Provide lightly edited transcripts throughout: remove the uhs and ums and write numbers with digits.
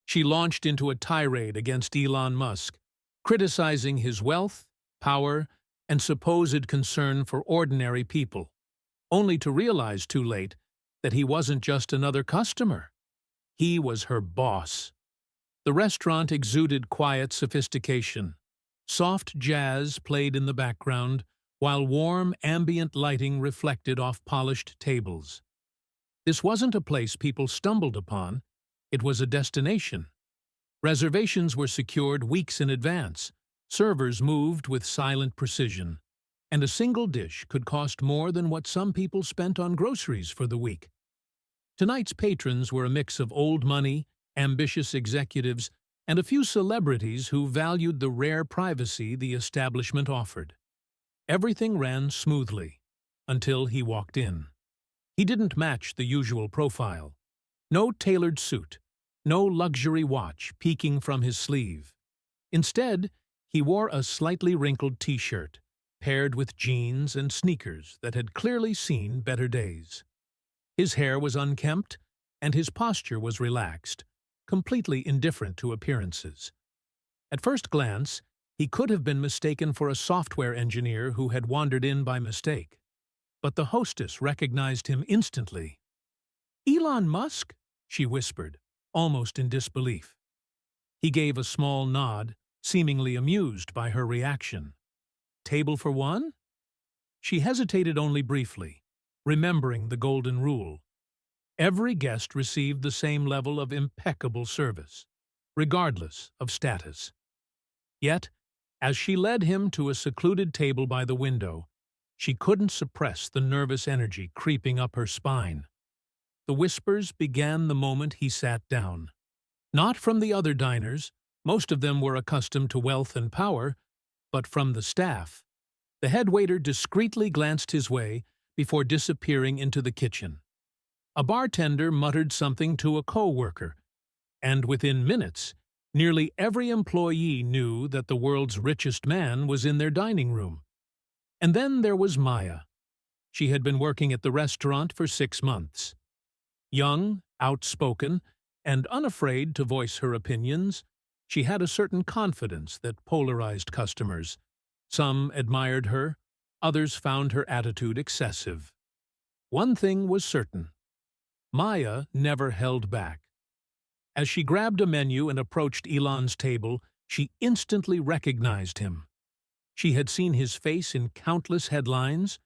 She launched into a tirade against Elon Musk, criticizing his wealth, power, and supposed concern for ordinary people, only to realize too late that he wasn't just another customer. He was her boss. The restaurant exuded quiet sophistication. Soft jazz played in the background, while warm, ambient lighting reflected off polished tables. This wasn't a place people stumbled upon, it was a destination. Reservations were secured weeks in advance, servers moved with silent precision, and a single dish could cost more than what some people spent on groceries for the week. Tonight's patrons were a mix of old money, ambitious executives, and a few celebrities who valued the rare privacy the establishment offered. Everything ran smoothly, until he walked in. He didn't match the usual profile. No tailored suit, no luxury watch peeking from his sleeve. Instead, he wore a slightly wrinkled t-shirt, paired with jeans and sneakers that had clearly seen better days. His hair was unkempt, and his posture was relaxed, completely indifferent to appearances. At first glance, he could have been mistaken for a software engineer who had wandered in by mistake. But the hostess recognized him instantly. "Elon Musk?" she whispered, almost in disbelief. He gave a small nod, seemingly amused by her reaction. "Table for one?" She hesitated only briefly, remembering the golden rule. Every guest received the same level of impeccable service, regardless of status. Yet, as she led him to a secluded table by the window, she couldn't suppress the nervous energy creeping up her spine. The whispers began the moment he sat down. Not from the other diners, most of them were accustomed to wealth and power, but from the staff. The head waiter discreetly glanced his way before disappearing into the kitchen. A bartender muttered something to a co-worker, and within minutes, nearly every employee knew that the world's richest man was in their dining room. And then there was Maya. She had been working at the restaurant for 6 months. Young, outspoken, and unafraid to voice her opinions, she had a certain confidence that polarized customers. Some admired her, others found her attitude excessive. One thing was certain. Maya never held back. As she grabbed a menu and approached Elon's table, she instantly recognized him. She had seen his face in countless headlines,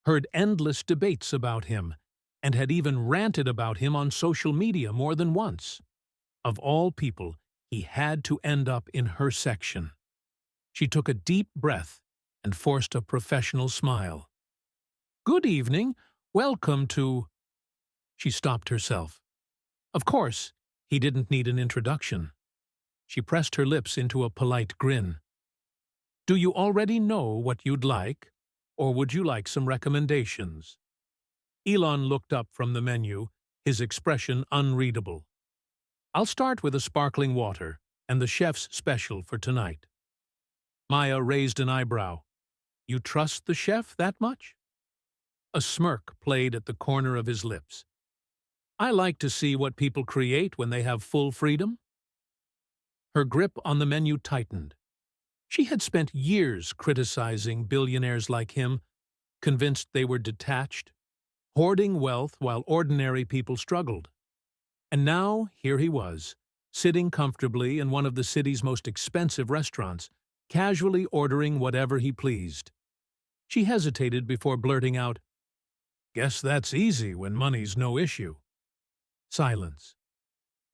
heard endless debates about him, and had even ranted about him on social media more than once. Of all people, he had to end up in her section. She took a deep breath and forced a professional smile. "Good evening. Welcome to—" She stopped herself. Of course, he didn't need an introduction. She pressed her lips into a polite grin. "Do you already know what you'd like, or would you like some recommendations?" Elon looked up from the menu, his expression unreadable. "I'll start with a sparkling water and the chef's special for tonight." Maya raised an eyebrow. "You trust the chef that much?" A smirk played at the corner of his lips. "I like to see what people create when they have full freedom." Her grip on the menu tightened. She had spent years criticizing billionaires like him, convinced they were detached, hoarding wealth while ordinary people struggled. And now, here he was, sitting comfortably in one of the city's most expensive restaurants, casually ordering whatever he pleased. She hesitated before blurting out, "Guess that's easy when money's no issue." Silence.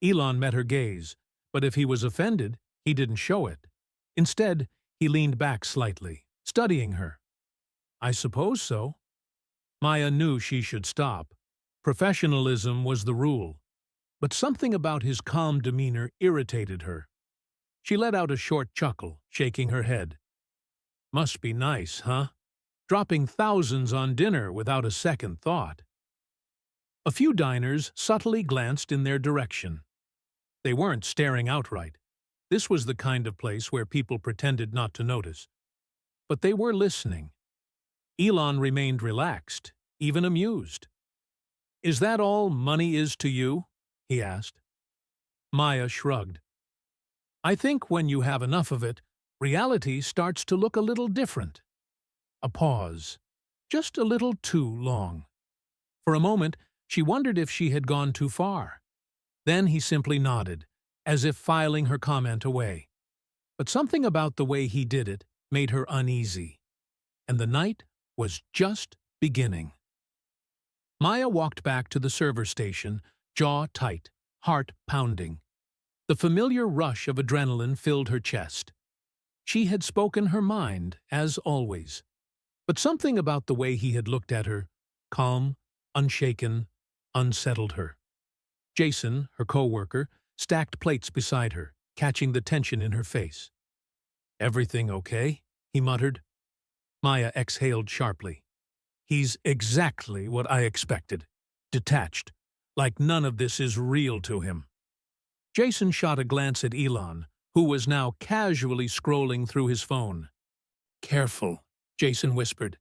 Elon met her gaze, but if he was offended, he didn't show it. Instead, he leaned back slightly, studying her. "I suppose so." Maya knew she should stop. Professionalism was the rule. But something about his calm demeanor irritated her. She let out a short chuckle, shaking her head. "Must be nice, huh? Dropping thousands on dinner without a second thought." A few diners subtly glanced in their direction. They weren't staring outright. This was the kind of place where people pretended not to notice. But they were listening. Elon remained relaxed, even amused. "Is that all money is to you?" he asked. Maya shrugged. I think when you have enough of it, reality starts to look a little different. A pause. Just a little too long. For a moment, she wondered if she had gone too far. Then he simply nodded, as if filing her comment away. But something about the way he did it made her uneasy. And the night was just beginning. Maya walked back to the server station, jaw tight, heart pounding. The familiar rush of adrenaline filled her chest. She had spoken her mind, as always. But something about the way he had looked at her, calm, unshaken, unsettled her. Jason, her co-worker, stacked plates beside her, catching the tension in her face. "Everything okay?" he muttered. Maya exhaled sharply. "He's exactly what I expected. Detached, like none of this is real to him." Jason shot a glance at Elon, who was now casually scrolling through his phone. "Careful," Jason whispered.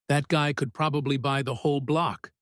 "That guy could probably buy the whole block."